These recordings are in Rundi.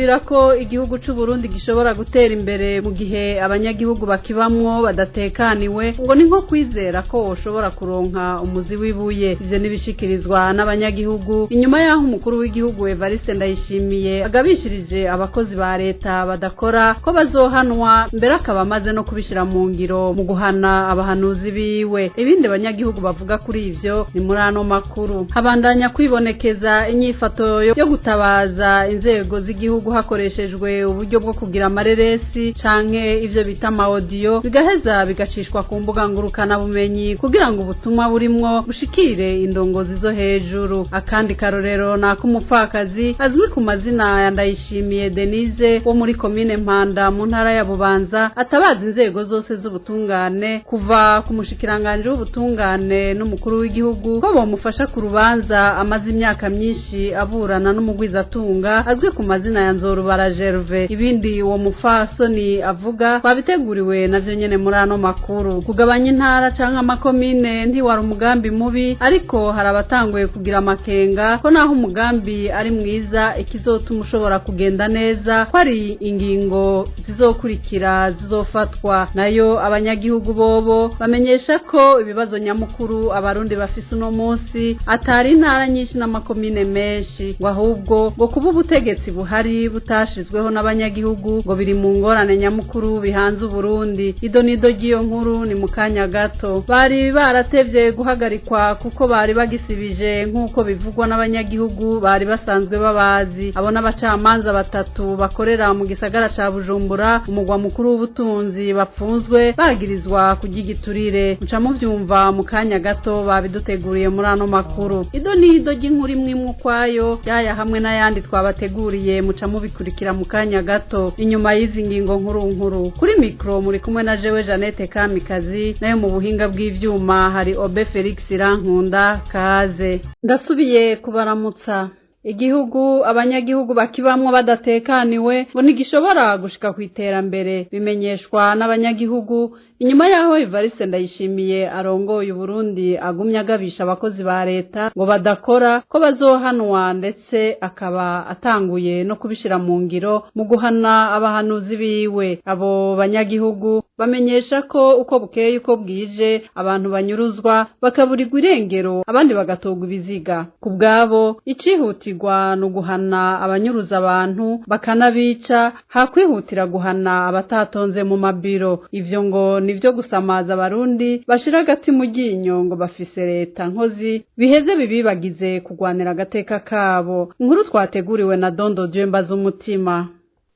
kwiyumvira ko igihugu c'u Burundi gishobora gutera imbere mu gihe abanyagihugu bakibamwo badatekaniwe ngo ni nko kwizera ko woshobora kuronka umuzi w'ibuye. Ivyo nibishikirizwa n'abanyagihugu inyuma yaho umukuru w'igihugu Evariste Ndayishimiye agabishirije abakozi ba leta badakora ko bazohanwa, mbere akaba amaze no kubishira mu ngiro mu guhana abahanuzi biwe. Ibindi banyagihugu bavuga kuri ivyo ni muri ano makuru. Habandanya kwibonekeza inyifato yo gutabaza inzego z'igihugu hakoreshejwe uburyo bwo kugira amareresi canke ivyo bita amaudio, bigaheza bigacishwa ku mbuga ngurukana bumenyi kugira ngo ubutumwa burimwo bushikire indongozi zo hejuru. Akandi karorero nako umupfakazi azwi ku mazina ya Ndayishimiye Denise wo muri komine Mpanda mu ntara ya Bubanza atabaza inzego zose z'ubutungane kuva ku mushikiranganje w'ubutungane n'umukuru w'igihugu ko bomufasha ku rubanza amaze imyaka myinshi aburana n'umugwizatunga azwi ku mazina ya Nzorubara Gervais. Ibindi uwo mupfasoni avuga babiteguriwe navyo nyene muri ano makuru. Kugabanya intara canke amakomine ntiwari umugambi mubi, ariko hari abatanguye kugira amakenga ko naho umugambi ari mwiza ikizotuma ushobora kugenda neza ko ari ingingo zizokurikira zizofatwa. Nayo abanyagihugu bobo bamenyesha ko ibibazo nyamukuru abarundi bafise uno munsi atari intara nyinshi n'amakomine menshi, ngo ahubwo ngo kuba ubutegetsi buhari butashizweho n'abanyagihugu ngo biri mu ngorane nyamukuru bihanze Uburundi. Idonido giyo nkuru ni mukanya gato. Bari baratevye guhagarikwa kuko bari bagisibije nk'uko bivugwa n'abanyagihugu bari basanzwe babazi. Abo n'abacamanza batatu bakorera mu gisagara ca Bujumbura umugwa mukuru w'ubutunzi bapfunzwe bagirizwa kugigiturire. Muca muvyumva mukanya gato babiduteguriye muri ano makuru. Idonido ry'inkuru imwe ukwayo yaya hamwe n'ayandi twabateguriye muca mubikurikira mukanya gato. Inyuma y'izi ngingo nkuru kuri mikro muri kumwe na jewe Janete Kamikazi, nayo mu buhinga bw'ivyuma hari Obe Felix Rankunda. Kaze ndasubiye kubaramutsa. Igihugu abanyagihugu bakibamwo badatekaniwe ngo ntigishobora gushika ku iterambere, bimenyeshwa n'abanyagihugu inyuma yaho Evariste Ndayishimiye arongoye Burundi agumya agabisha abakozi ba leta ngo badakora ko bazohanwa, ndetse akaba atanguye no kubishira mu ngiro mu guhana abahanuzi biwe. Abo banyagihugu bamenyesha ko uko bukeye uko bwije abantu banyuruzwa bakaburirwa irengero, abandi bagatogwa ibiziga. Ku bwabo icihutirwa no guhana abanyuruza abantu bakanabica, hakwihutira guhana abatatonze mu mabiro. Ivyo ngo nivyo gusamaza abarundi bashira agati mu ryinyo ngo bafise leta nkozi biheze bibibagize kugwanira agateka kabo. Inkuru twateguriwe na Dondo Jemba z'umutima.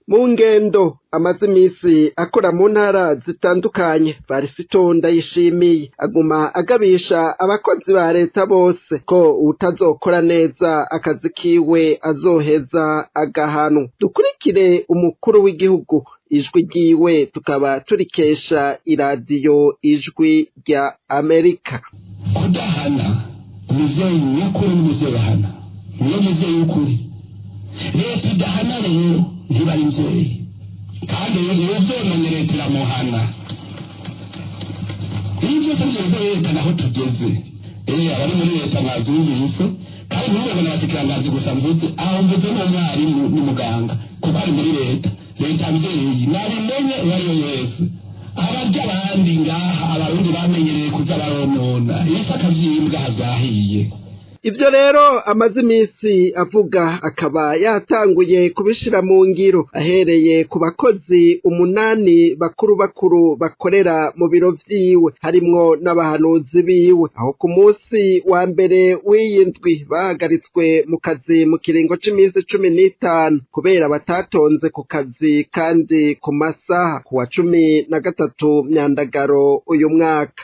Mu ngendo amaze imisi akora mu ntara zitandukanye, Varisito Ndayishimiye aguma agabisha abakozi ba leta bose ko utazokora neza akazi kiwe azoheza agahanwa. Dukurikire umukuru w'igihugu, ijwi ryiwe tukaba turikesha iradiyo Ijwi rya Amerika. Kudahana umuvyeyi nyakuri n'umuvyeyi bahana niyo muvyeyi w'ukuri. Leta idahana rero ntibari mvyeyi, kandi iyo vyononye leta iramuhana. Iyo vyose vyose leta naho tugeze, abari muri leta mwazumvise, kandi ntuwe n'abashikiranganji gusa mvuze, aho mvuze n'umwarimu n'umuganga kuko ari muri leta. Leta mvyeyi nabimenye uwariyo wese. Abarya abandi ngaha abarundi bamenyereye kuza baronona, ibisaka vy'imbwa hazahiye. Ivyo rero amaze imisi avuga akaba yatanguye kubishira mu ngiro, ahereye ku bakozi 8 bakuru bakorera mu biro vyiwe harimwo n'abahanuzi biwe. Aho ku musi wa mbere w'iyindwi bahagaritswe mu kazi mu kiringo c'imisi 15 kubera batatonze ku kazi kandi ku masaha ku wa 13 Myandagaro uyu mwaka.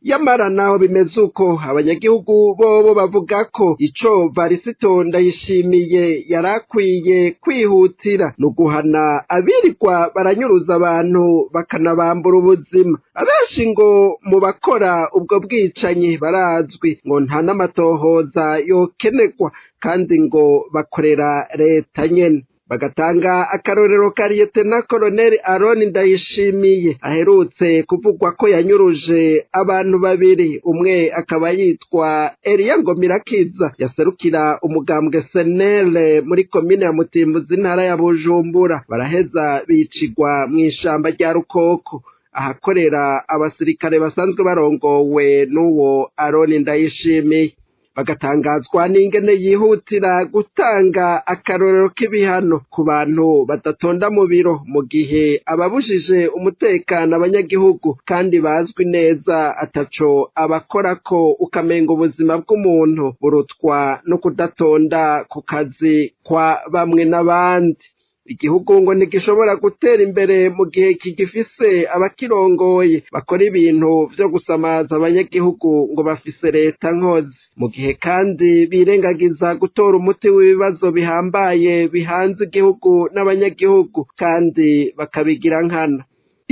Yamara naho bimeze uko, abanyagihugu bobo bavuga ko ico Varisito Ndayishimiye yarakwiye kwihutira no guhana abirirwa baranyuruza abantu bakanabambura ubuzima. Abenshi ngo mu bakora ubwo bwicanyi barazwi, ngo nta n'amatohoza yokenegwa kandi ngo bakorera leta nyene. bagatanga akarorero ka Liyetena Koloneli Aroni Ndayishimiye aherutse kuvugwa ko yanyuruje abantu babiri, umwe akaba yitwa Elia Ngomirakiza yaserukira umugambwe SNL muri komine ya Mutimbuzi intara ya Bujumbura, baraheza bicigwa mw'ishamba rya Rukoko ahakorera abasirikare basanzwe barongowe n'uwo Aroni Ndayishimiye. Bagatangazwa n'ingene yihutira gutanga akarorero k'ibihano ku bantu badatonda mu biro mu gihe ababujije umutekano abanyagihugu kandi bazwi neza ataco abakorako, ukamenga ubuzima bw'umuntu burutwa no kudatonda ku kazi kwa bamwe n'abandi. Igihugu ngo ntigishobora gutera imbere mu gihe kigifise abakirongoye bakora ibintu vyo gusamaza abanyagihugu ngo bafise leta nkozi, mu gihe kandi birengagiza gutora umuti w'ibibazo bihambaye bihanze igihugu n'abanyagihugu kandi bakabigira nkana.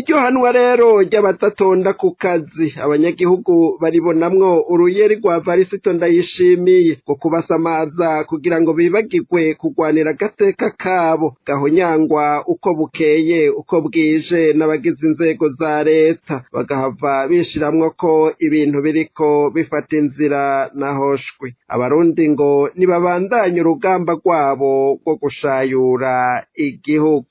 Iryo hanwa rero ry'abatatonda ku kazi abanyagihugu baribonamwo uruyeri rwa Varisito Ndayishimiye ngo kubasamaza kugira ngo bibagirwe kugwanira agateka kabo gahonyangwa uko bukeye uko bwije n'abagize inzego za leta, bagahava bishiramwo ko ibintu biriko bifata inzira nahoshwe. Abarundi ngo nibabandanye urugamba rwabo rwo gushayura igihugu.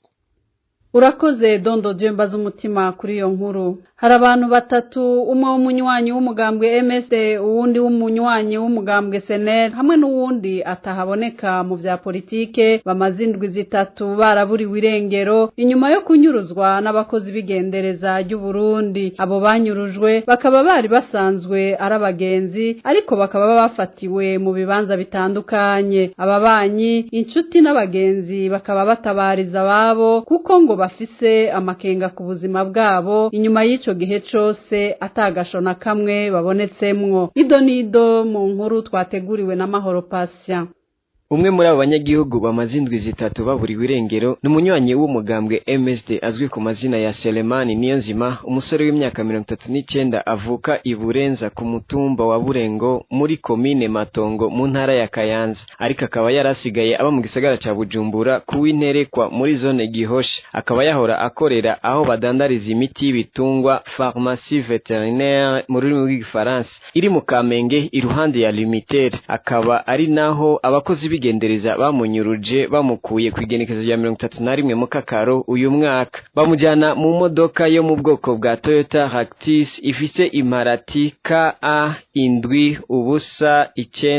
Urakoze Dondo Jemba z'umutima kuri iyo nkuru. Hari abantu batatu, umwe w'umunywanyi w'umugambwe MSD, uwundi w'umunywanyi w'umugambwe SNL hamwe n'uwundi atahaboneka mu vya politike, bamaze indwi zitatu baraburiwe irengero inyuma yo kunyuruzwa n'abakozi b'igendereza ry'u Burundi. Abo banyurujwe bakaba bari basanzwe ari abagenzi ariko bakaba bafatiwe mu bibanza bitandukanye. Ababanyi, inshuti n'abagenzi bakaba batabariza ababo kuko ngo bafise amakenga ku buzima bwabo inyuma y'ico gihe cose atagashona kamwe babonetsemwo. Nido mu nkuru twateguriwe na Mahoro Patient. Umwe muri abo banyagihugu bamaze indwi zitatu baburiwe irengero ni umunywanyi w'umugambwe MSD azwi ku mazina ya Selemani Niyonzima, umusore w'imyaka 39 avuka i Burenza ku mutumba wa Burengo muri komine Matongo mu ntara ya Kayanza, ariko akaba yarasigaye aba mu gisagara ca Bujumbura kuwinterekwa muri zone Gihosha. Akaba yahora akorera aho badandariza imiti y'ibitungwa pharmacie vétérinaire mu rurimi rw'igifaransa iri mu Kamenge iruhande ya Limited. Akaba ari naho abakozi bigendereza bamunyuruje bamukuye ku igenekezo rya 31 mu Kakaro uyu mwaka, bamujyana mu modoka yo mu bwoko bwa Toyota Cactus ifise imparati KA indwi ubusa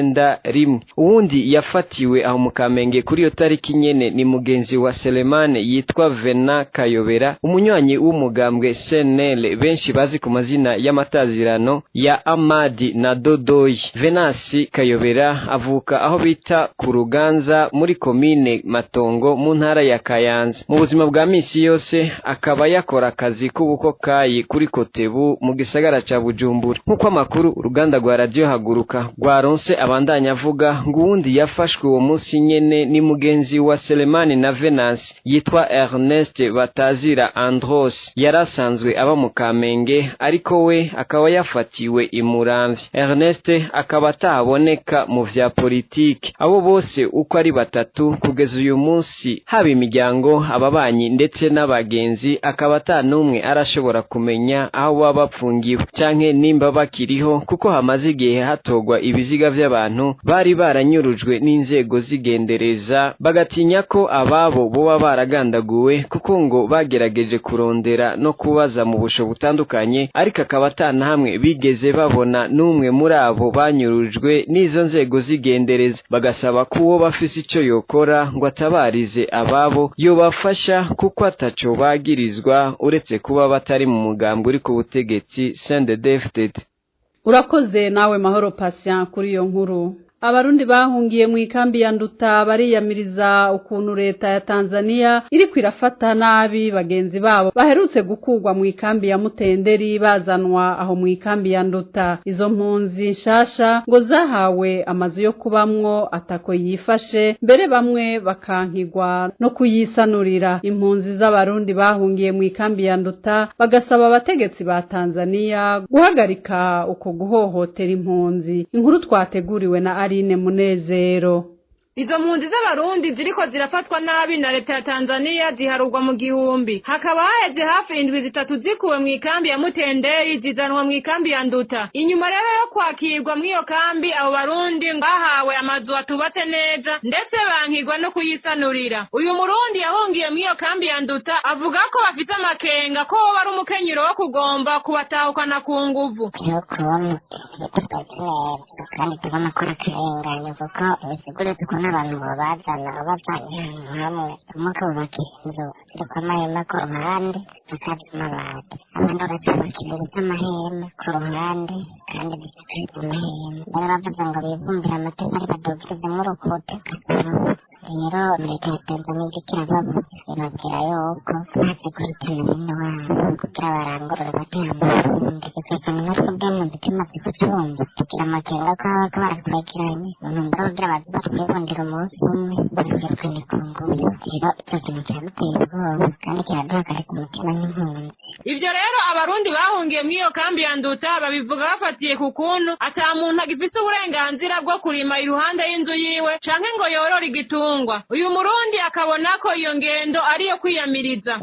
91. Uwundi yafatiwe aho mu Kamenge kuri yo tariki nyene ni mugenzi wa Selemane yitwa Vena Kayobera, umunywanyi w'umugambwe SNL benshi bazi ku mazina y'amatazirano ya Amadi na Dodoyi. Venasi Kayobera avuka aho bita ku Ruganza muri komine Matongo mu ntara ya Kayanza. Mu buzima bwa misi yose akaba yakora akazi k'ubukokayi kuri Kotebu mu gisagara ca Bujumbura. Nkuko amakuru uruganda rwa Radio Haguruka rwaronse abandanya avuga ngo uwundi yafashwe uwo munsi nyene ni mugenzi wa Selemani na Venance yitwa Ernest Batazira Andros, yarasanzwe aba mu Kamenge ariko we akaba yafatiwe i Muramvya. Ernest akaba ataboneka mu vya politike. Abo bose uko ari batatu kugeza uyu munsi, haba imiryango, ababanyi ndetse n'abagenzi, akaba atanumwe arashobora kumenya aho baba bapfungiwe canke nimba bakiriho, kuko hamaze igihe hatogwa ibiziga vy'abantu bari baranyurujwe n'inzego zigendereza, bagatinya ko ababo boba baragandaguwe kuko ngo bagerageje kurondera no kubaza mu busho butandukanye, ariko akaba atanahamwe bigeze babona n'umwe muri abo banyurujwe n'izo nzego zigendereza. Bagasaba ko uwo bafise ico yokora ngo atabarize ababo yobafasha kuko ataco bagirizwa uretse kuba batari mu mugambwe uri ku butegetsi CNDD-FDD. Urakoze nawe Mahoro Patient kuri iyo nkuru. Abarundi bahungiye mu ikambi ya Nduta bariyamiriza ukuntu leta ya Tanzania iri kwirafata nabi bagenzi babo baherutse gukurwa mu ikambi ya Mutenderi bazanwa aho mu ikambi ya Nduta. Izo mpunzi nshasha ngo zahawe amazu yo kubamwo atako yifashe, mbere bamwe bakankigwa no kuyisanurira. Impunzi z'abarundi bahungiye mu ikambi ya Nduta bagasaba abategetsi ba Tanzania guhagarika uko guhohotera impunzi. Inkuru twateguriwe na Aline Munezero. izo mpunzi z'abarundi ziriko zirafatwa nabi na leta ya Tanzania ziharurwa mu gihumbi. Hakaba haheze hafi indwi zitatu zikuwe mu ikambi ya Mutenderi zizanwa mu ikambi ya Nduta. Inyuma rero yo kwakirwa mu iyo kambi, abo barundi ngahawe amazu atubatse neza ndetse bankirwa no kuyisanurira. Uyu murundi yahungiye mu iyo kambi ya Nduta avuga ko bafite amakenga ko bari umukenyero wo kugomba kubatahukana ku nguvu. Kandi tubona ko akarengane kuko bisigura ko n'abantu babazana bavanye hamwe umuko bakinzo kuko amahema ku ruhande akabyuma bati abandi bacabakiriza amahema ku ruhande kandi bifite amahema baravuga ngo bivumbira amateka ari badogeze mu rukote rero leta ya Tanzania ikirababu inabwira yuko baze guhitana nyine wabo kugira barangurure batera amarundi ikakana natwe bw'amunzi tumaze kucumva tugira amakenga ko baba baratwagiranye ntumbura kugira baze batwibundira umunsi umwe bagatwirukane ku nguyu rero icyo kintu kiraduteye ubwoba kandi kiraduhagarika umutima n'impunzi. Ivyo rero abarundi bahungiye mu iyo kambi ya Nduta babivuga bafatiye ku kuntu ata muntu agifise uburenganzira bwo kurima iruhande y'inzu yiwe canke ngo yorore igitungwa. Uyu murundi akabona ko iyo ngendo ariyo kwiyamiriza.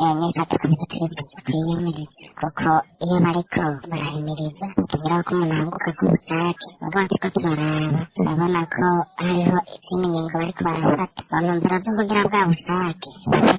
Kuko iyo bariko barahimiriza tugira ko umuntu ahanguka ku bushake ubwo ko turaraba turabona ko hariho izindi ngingo bariko barafata banumvira zo kugira bwa bushake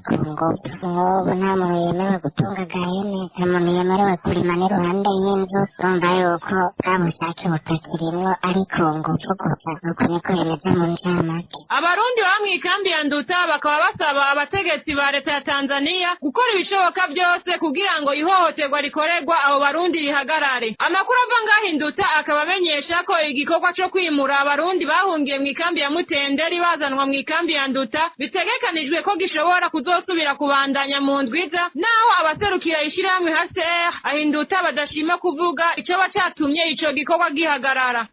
ku ngufu nk'ubu nta muntu yemerewe gutunga agahene nta muntu yemerewe kurima n'iruhande y'inzu urumva yuko bwa bushake butakirimwo ari ku ngufu gusa nuko niko bimeze mu ncamake. Abarundi baba mu ikambi ya Nduta bakaba basaba abategetsi ba leta ya Tanzania gukora ibishoboka byose kugira ngo ihohoterwa rikorerwa abo barundi rihagarare. Amakuru ava ngaho Nduta akaba amenyesha ko igikorwa cyo kwimura abarundi bahungiye mu ikambi ya Mutenderi bazanwa mu ikambi ya Nduta bitegekanijwe ko gishobora kuzosubira kubandanya mu ndwiza, naho abaserukira ishirahamwe HCR ahinduta badashima kuvuga ico bacatumye ico gikorwa gihagarara.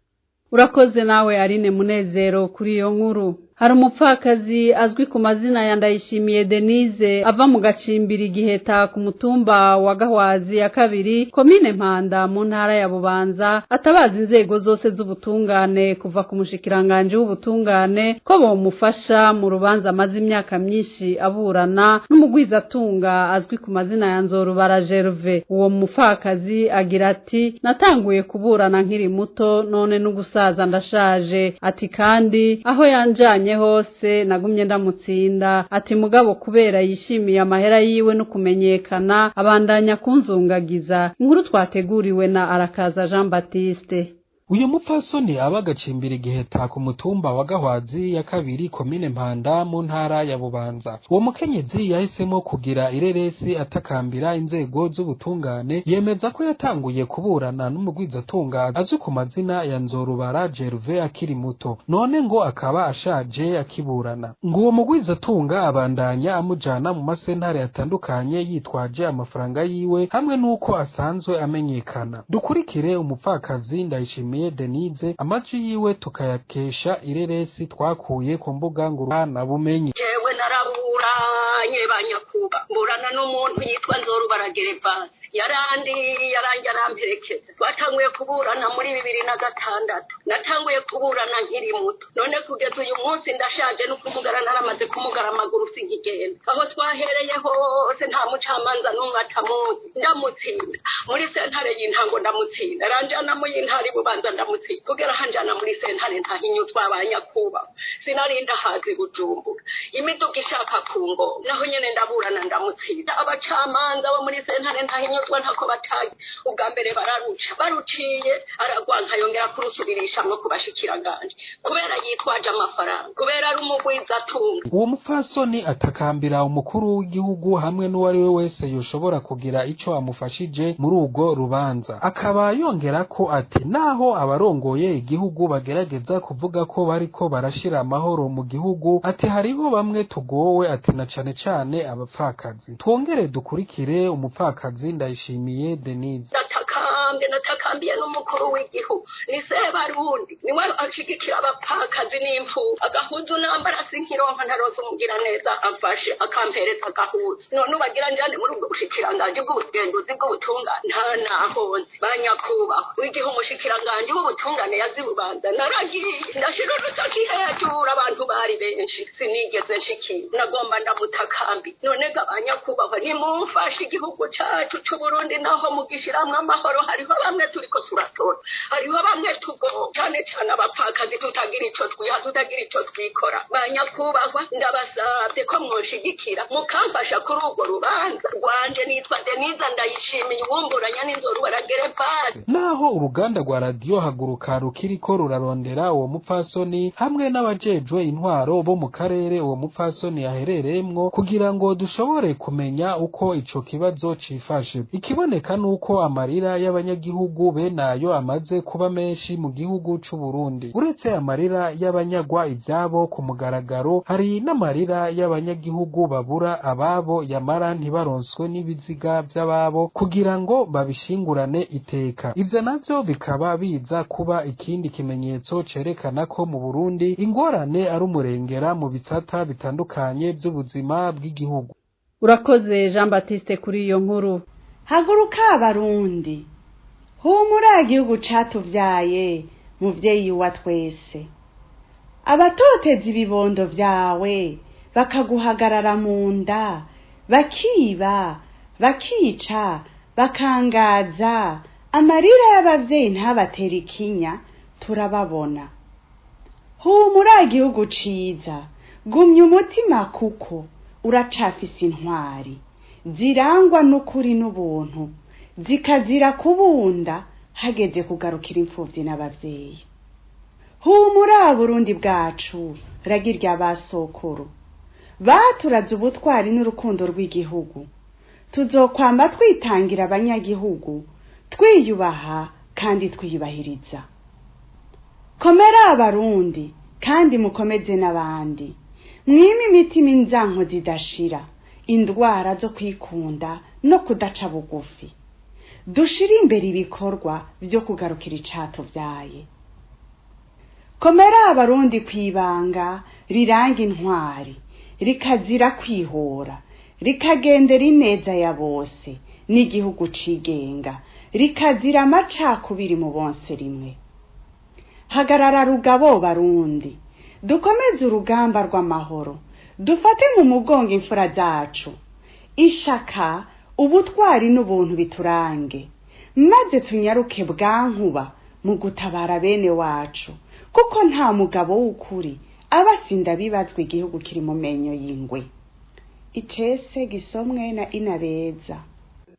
Urakoze nawe Aline Munezero kuri iyo nkuru. Hari umupfakazi azwi ku mazina ya Ndayishimiye Denise ava mu gacimbiri Giheta ku mutumba wa Gahwazi ya kabiri komine Mpanda mu ntara ya Bubanza atabaza inzego zose z'ubutungane kuva ku mushikiranganje w'ubutungane ko bomufasha mu rubanza amaze imyaka myinshi aburana n'umugwizatunga azwi ku mazina ya Nzorubara Gerve. Uwo mupfakazi agira ati natanguye kuburana nkiri muto none n'ugusaza ndashaje, ati kandi aho yanjanye hose nagumye ndamutsinda, ati mugabo kubera yishimiye amahera yiwe no kumenyekana abandanya kunzungagiza. Inkuru twateguriwe na Arakaza Jean Baptiste. Uyu mupfasoni abagacimbira Giheta ku mutumba wa Gahwazi ya kabiri komine Mpanda mu ntara ya Bubanza. Uwo mukenyezi yahisemo kugira ireresi atakambira inzego z'ubutungane, yemeza ko yatanguye kuburana n'umugwizatunga azwi ku mazina ya Nzorubara Gerve akiri muto, none ngo akaba ashaje akiburana. Ngo uwo mugwizatunga abandanya amujana mu masentare atandukanye yitwaje amafaranga yiwe hamwe nuko asanzwe amenyekana. Dukurikire umupfakazi Ndayishimiye Denise amaji yiwe tukayakesha ireresi twakuye ku mbuga ngurukana bumenyi. Jewe naraburanye banyakuba mburana n'umuntu yitwa Nzorubara Gervase yarangiye aramperekeza. Twatanguye kuburana muri 2006, natanguye kuburana nkiri muto, none kugeza uyu munsi ndashaje no kumugara naramaze kumugara amaguru sinkigenda. Aho twahereye hose nta mucamanza n'umwe atamuzi, ndamutsinda muri sentare y'intango ndamutsinda, ranjana mu y'intari Bubanza ndamutsinda, kugera hanjana muri sentare ntahinyuzwa abanyakuba sinarinda hazi Bujumbura imiduga ishaka kungo naho nyene ndaburana ndamutsinda. Abacamanza bo muri sentare ntahinyuzwa ntako bataye, ubwa mbere baruciye aragwanka yongera kurusubirisha no kubashikiranganje kubera yitwaje amafaranga, kubera ari umugwizatunga. Uwo mupfasoni atakambira umukuru w'igihugu hamwe n'uwari we wese yoshobora kugira ico amufashije muri urwo rubanza. Akaba yongera ko ati naho abarongoye igihugu bagerageza kuvuga ko bariko barashira amahoro mu gihugu, ati hariho bamwe tugowe, ati na cane abapfakazi. Twongere dukurikire umupfakazi Ndayishimiye Denise. mugambwe natakambiye n'umukuru w'igihugu ni Sebarundi niwe ashigikira abapfakazi n'imfubyi agahuzu nambara sinkironka ntaroza umugira neza amfashe akampereza agahuzu none ubagira njane muri ubwo bushikiranganji bw'ubugenduzi bw'ubutungane nta nahonzi banyakubahwa w'igihe umushikiranganji w'ubutungane yazibubanza naragiye ndashira urutoki hejuru abantu bari benshi sinigeze nshikira nagomba ndamutakambi none gabanyakubahwa nimumfashe igihugu cacu c'Uburundi naho mugishiramwe amahoro hariho bamwe turiko turatora hariho bamwe tugo cane cane abapfakazi tutagira ico twiha tutagira ico twikora banyakubahwa ndabasabye ko mwoshigikira mukamfasha kuri urwo rubanza rwanje nitwa Deniza ndayishimiye uwumburanya n'inzoru baragerepasi. Naho uruganda rwa radio haguruka rukiriko rurarondera uwo mupfasoni hamwe n'abajejwe intwaro bo mu karere uwo mupfasoni yaherereyemwo kugira ngo dushobore kumenya uko ico kibazo cifashe. Ikiboneka nuko amarira y'abanyagihugu benayo amaze kuba menshi mu gihugu c'u Burundi. Uretse amarira y'abanyagwa ivyabo ku mugaragaro, hari n'amarira y'abanyagihugu babura ababo yamara ntibaronswe n'ibiziga vy'ababo kugira ngo babishingurane iteka. Ivyo navyo bikaba biza kuba ikindi kimenyetso cerekana ko mu Burundi ingorane ari umurengera mu bisata bitandukanye vy'ubuzima bw'igihugu. Urakoze Jean Baptiste kuri iyo nkuru. Haguruka abarundi, humura igihugu catuvyaye muvyeyi wa twese. Abatoteza ibibondo vyawe bakaguhagarara mu nda, bakiba, bakica, bakangaza, amarira y'abavyeyi ntabatera ikinya turababona. Humura igihugu ciza, gumya umutima kuko uracafise intwari zirangwa n'ukuri n'ubuntu, zikazira kubunda hageze kugarukira imfuvyi n'abavyeyi. Humura Burundi bwacu, ragirya basokuru baturaze ubutwari n'urukundo rw'igihugu. Tuzokwamba twitangira abanyagihugu, twiyubaha kandi twiyubahiriza. Komera abarundi kandi mukomeze n'abandi, mwime imitima inzanko zidashira, indwara zo kwikunda no kudaca bugufi. Dushire imbere ibikorwa vyo kugarukira icatuvyaye. Komera abarundi kwibanga riranga intwari, rikazira kwihora, rikagendera ineza ya bose n'igihugu cigenga, rikazira amacakubiri mu bonse rimwe. Hagarara rugabo barundi, dukomeze urugamba rw'amahoro, dufate mu mugongo imfura zacu, ishaka, ubutwari n'ubuntu biturange, maze tunyaruke bwankuba mu gutabara bene wacu, kuko nta mugabo w'ukuri abasinda bibazwa igihugu kiri mu menyo y'ingwe. Icese gisomwe na Inabeza.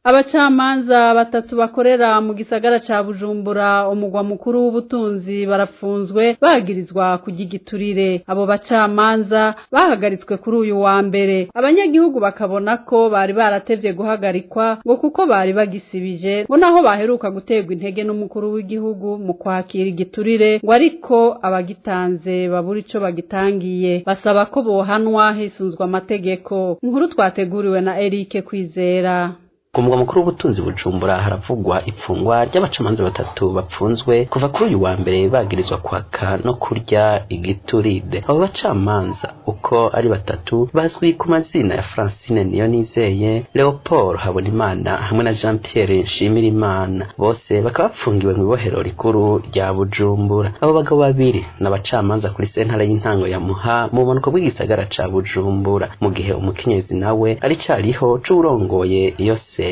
Abacamanza batatu bakorera mu gisagara ca Bujumbura umugwa mukuru w'ubutunzi barafunzwe bagirizwa kugigiturire. Abo bacamanza bahagaritswe kuri uyu wa mbere. Abanyagihugu bakabona ko bari baratevye guhagarikwa ngo kuko bari bagisibije ngo naho baheruka guterwa intege n'umukuru w'igihugu mu kwakira igiturire ngo ariko abagitanze babura ico bagitangiye. Basaba ko bohanwa hisunzwe amategeko. Inkuru twateguriwe na Eric Kwizera. Ku mugwa mukuru w'ubutunzi Bujumbura haravugwa ipfungwa ry'abacamanza batatu bapfunzwe kuva kuri uyu wa mbere bagirizwa kwaka no kurya igiturire. Abo bacamanza uko ari batatu bazwi ku mazina ya Francine Niyonizeye, Leopold Habonimana hamwe na Jean Pierre Nshimirimana, bose bakaba bapfungiwe mu ibohero rikuru rya Bujumbura. Abo bagabo babiri n'abacamanza kuri sentare y'intango ya Muha mu bumanuko bw'igisagara ca Bujumbura, mu gihe umukenyezi nawe ari cariho c'urongoye iyo sentare.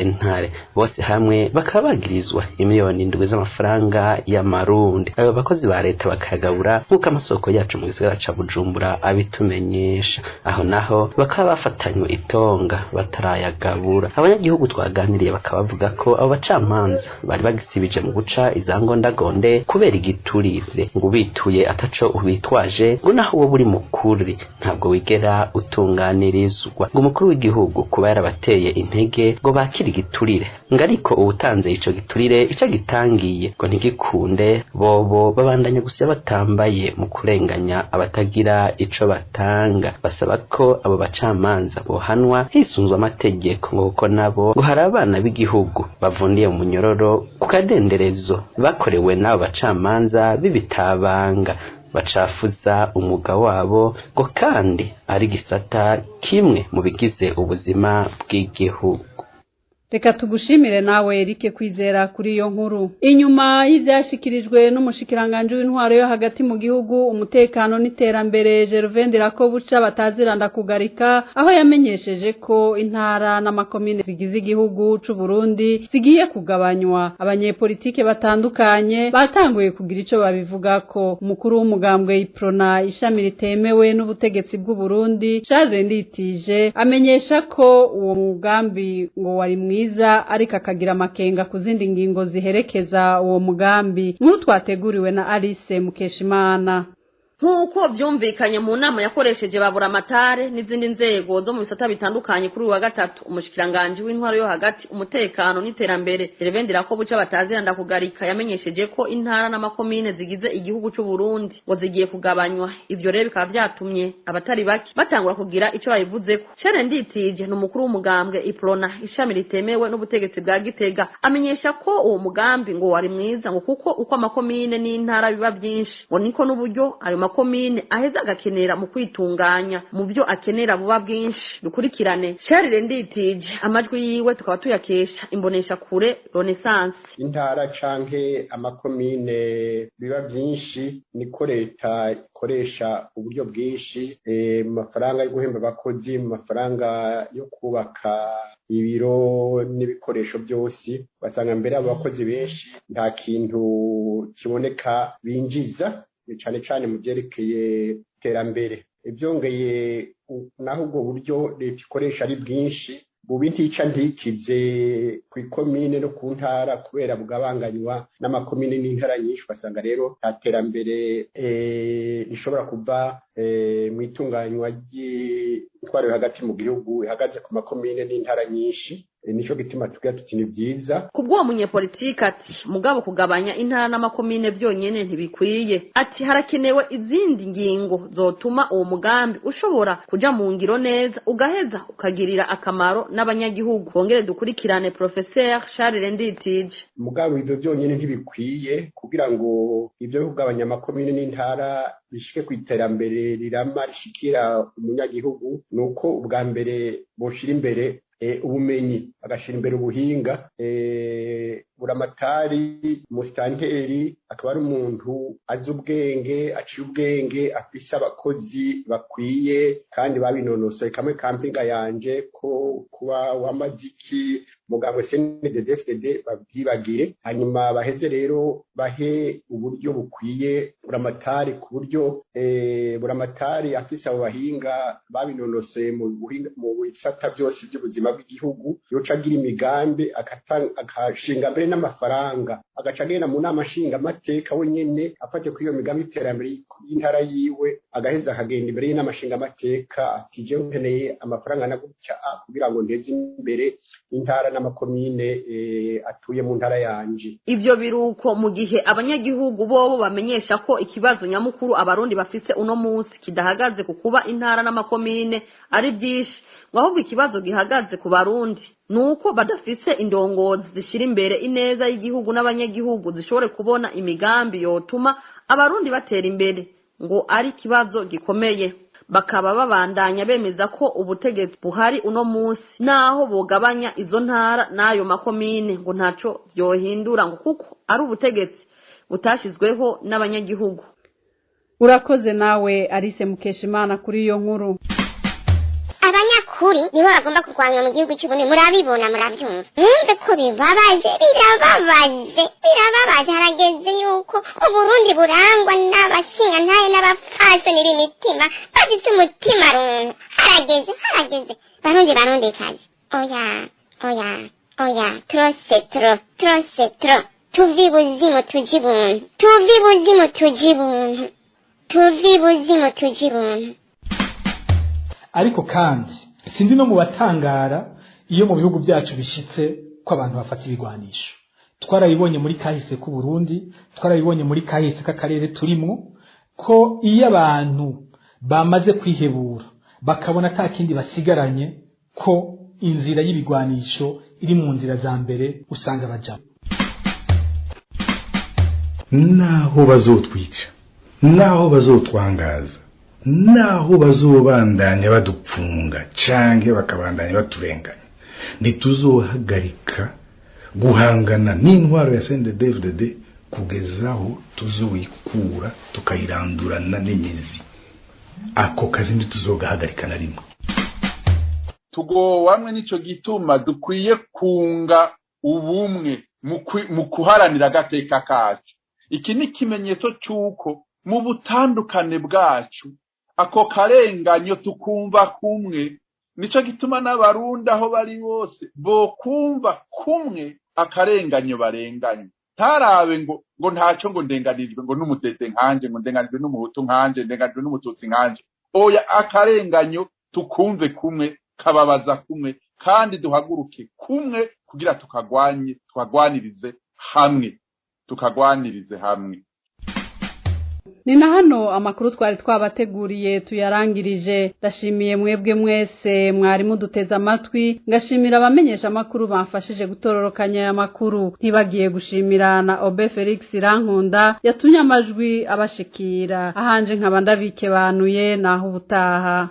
Bose hamwe bakaba bagirizwa imiliyoni 7 z'amafaranga y'amarundi. Abo bakozi ba leta bakagabura nk'uko amasoko yacu mu gisagara ca Bujumbura abitumenyesha. Aho naho bakaba bafatanywe itonga batarayagabura. Abanyagihugu twaganiriye bakaba bavuga ko abo bacamanza bari bagisibije mu guca izangondagonde kubera igiturire, ngo bituye ataco ubitwaje ngo naho uwo buri mukuri ntabwo wigera utunganirizwa. Ngo umukuru w'igihugu kuba yarabateye intege ngo bakire yakira igiturire ngo ariko uwutanze ico giturire ico gitangiye ngo ntigikunde bobo babandanya gusa batambaye mu kurenganya abatagira ico batanga. Basaba ko abo bacamanza bohanwa hisunzwe amategeko ngo kuko nabo ngo hari abana b'igihugu bavundiye mu munyororo ku kadenderezo bakorewe n'abo bacamanza b'ibitabanga bacafuza umwuga wabo ngo kandi ari gisata kimwe mu bigize ubuzima bw'igihugu. Reka tugushimire nawe Eric Kwizera kuri iyo nkuru. Inyuma y'ivyashikirijwe n'umushikiranganje w'intwaro yo hagati mu gihugu umutekano n'iterambere Gervain Ndirakobuca bataziranda kugarika aho yamenyesheje ko intara n'amakomine zigize igihugu c'u Burundi zigiye kugabanywa. Abanyepolitike batandukanye batanguye kugira ico babivugako. Umukuru w'umugambwe Iprona ishami ritemewe n'ubutegetsi bw'u Burundi Charles Nditije amenyesha ko uwo mugambi ngo wari mwiza ariko akagira amakenga ku zindi ngingo ziherekeza uwo mugambi. Nkuru twateguriwe na Alice Mukeshimana. Nk'uko vyumvikanye mu nama yakoresheje babura amatare n'izindi nzego zo mu bisata bitandukanye kuri wa gatatu, umushikiranganje w'intwaro yo hagati umutekano n'iterambere Gervain Ndirakobuca bataziranda kugarika yamenyesheje ko intara n'amakomine zigize igihugu c'u Burundi ngo zigiye kugabanywa. Ivyo rero bikaba vyatumye abatari baki batangura kugira ico bayivuzeko. Charles Nditije n'umukuru w'umugambwe Iprona ishami ritemewe n'ubutegetsi bwa Gitega amenyesha ko uwo mugambi ngo wari mwiza ngo kuko uko amakomine n'intara biba byinshi ngo niko n'uburyo ayo makomine aheza agakenera mu kwitunganya mu byo akenera buba bwinshi. Dukurikirane Charles Nditije amajwi yiwe tukaba tuyakesha imbonesha kure Renaissance. Intara canke amakomine biba byinshi niko leta ikoresha uburyo bwinshi mu mafaranga yo guhemba abakozi, mu mafaranga yo kubaka ibiro n'ibikoresho byose. Basanga mbere abo bakozi benshi nta kintu kiboneka binjiza cyane cyane mu byerekeye iterambere. Ibyongeye naho ubwo buryo leta ikoresha ari bwinshi bubi ntica ntikize ku ikomine no ku ntara kubera bugabanganywa n'amakomine n'intara nyinshi. Basanga rero aterambere rishobora kuva mu itunganywa ry'intwaro hagati mu gihugu ihagaze ku makomine n'intara nyinshi. Nico gituma tugira tuti ni byiza. Kubwo umunyepolitike ati mugabo kugabanya intara n'amakomine vyonyene ntibikwiye. Ati harakenewe izindi ngingo zotuma uwo mugambi ushobora kuja mu ngiro neza ugaheza ukagirira akamaro n'abanyagihugu. Bongere dukurikirane Professeur Charles Nditije. Mugabo ivyo vyonyene ntibikwiye kugira ngo ivyo kugabanya amakomine n'intara bishike ku iterambere rirama rishikira umunyagihugu. Nuko ubwa mbere boshira imbere ubumenyi, agashira imbere ubuhinga. Buramatari musitanteri akaba ari umuntu azi ubwenge, aciye ubwenge, afise abakozi bakwiye kandi babinonosoye. Kamwe kampinga yanje ko kuba wamaziki mugabo CNDD-FDD babyibagire, hanyuma baheze rero bahe uburyo bukwiye buramatari ku buryo buramatari afise abo bahinga babinonosoye mu bisata byose by'ubuzima bw'igihugu yoca agira imigambi akashinga mbere n'amafaranga agaca agenda mu nama nshinga amateka wenyene afate kuri iyo migambi iterambere y'intara yiwe agaheza akagenda imbere y'inama nshinga amateka ati je nkeneye amafaranga na gutya kugira ngo nteze imbere intara n'amakomine atuye mu ntara yanje. Ivyo biruko mu gihe abanyagihugu bobo bamenyesha ko ikibazo nyamukuru abarundi bafise uno munsi kidahagaze ku kuba intara n'amakomine ari byinshi, ahubwo ikibazo gihagaze ku barundi nuko badafise indongozi zishira imbere ineza y'igihugu n'abanyagihugu zishobore kubona imigambi yotuma abarundi batera imbere, ngo ari kibazo gikomeye. Bakaba babandanya bemeza ko ubutegetsi buhari uno munsi naho bogabanya izo ntara n'ayo makomine ngo ntaco vyohindura ngo kuko ari ubutegetsi butashizweho n'abanyagihugu. Urakoze nawe Alice Mukeshimana kuri iyo nkuru. Abanyakuri nibo bagomba kurwanya mu gihugu cy'Uburundi, murabibona murabyumva. Mwumve ko birababaje. Harageze yuko Uburundi burangwa n'abashinga ntaye n'abapfasoni b'imitima bafite umutima runtu. Harageze barundi kazi. Oya trose tuvi buzimu tuji buntu. Ariko kandi sindi no mu batangara iyo mu bihugu byacu bishitse ko abantu bafata ibigwanisho. Twarabibonye muri kahise ku Burundi, twarabibonye muri kahise k'akarere turimwo, ko iyo abantu bamaze kwihebura bakabona ata kindi basigaranye, ko inzira y'ibigwanisho iri mu nzira za mbere usanga bajamo. Naho bazotwica, naho bazotwangaza, naho bazobandanya badupfunga canke bakabandanya baturenganya, ntituzohagarika guhangana n'intwaro ya CNDD-FDD kugezaho tuzoyikura tukayirandurana n'imizi. Ako kazi ntituzogahagarika na rimwe. Tugowamwe nico gituma dukwiye kunga ubumwe mu kuharanira agateka kacu. Iki ni kimenyetso cy'uko mu butandukane bwacu ako karenganyo tukumva kumwe. Nico gituma n'abarundi aho bari bose bo kumva kumwe akarenganyo barenganye. Tarabe ngo ntaco ngo ndenganijwe ngo n'umutete nkanje, ngo ndenganijwe n'umuhutu nkanje, ndenganijwe n'umututsi nkanje. Oya, akarenganyo tukumve kumwe, kababaza kumwe, kandi duhaguruke kumwe kugira tukagwanirize hamwe. Ni na hano amakuru twari twabateguriye tuyarangirije. Ndashimiye mwebwe mwese mwari muduteza amatwi, ngashimira abamenyesha amakuru bamfashije gutororokanya aya makuru. Ntibagiye gushimira na Obe Felix Rankunda yatumye amajwi abashikira. Ahanje nkaba ndabikebanuye naho ubutaha.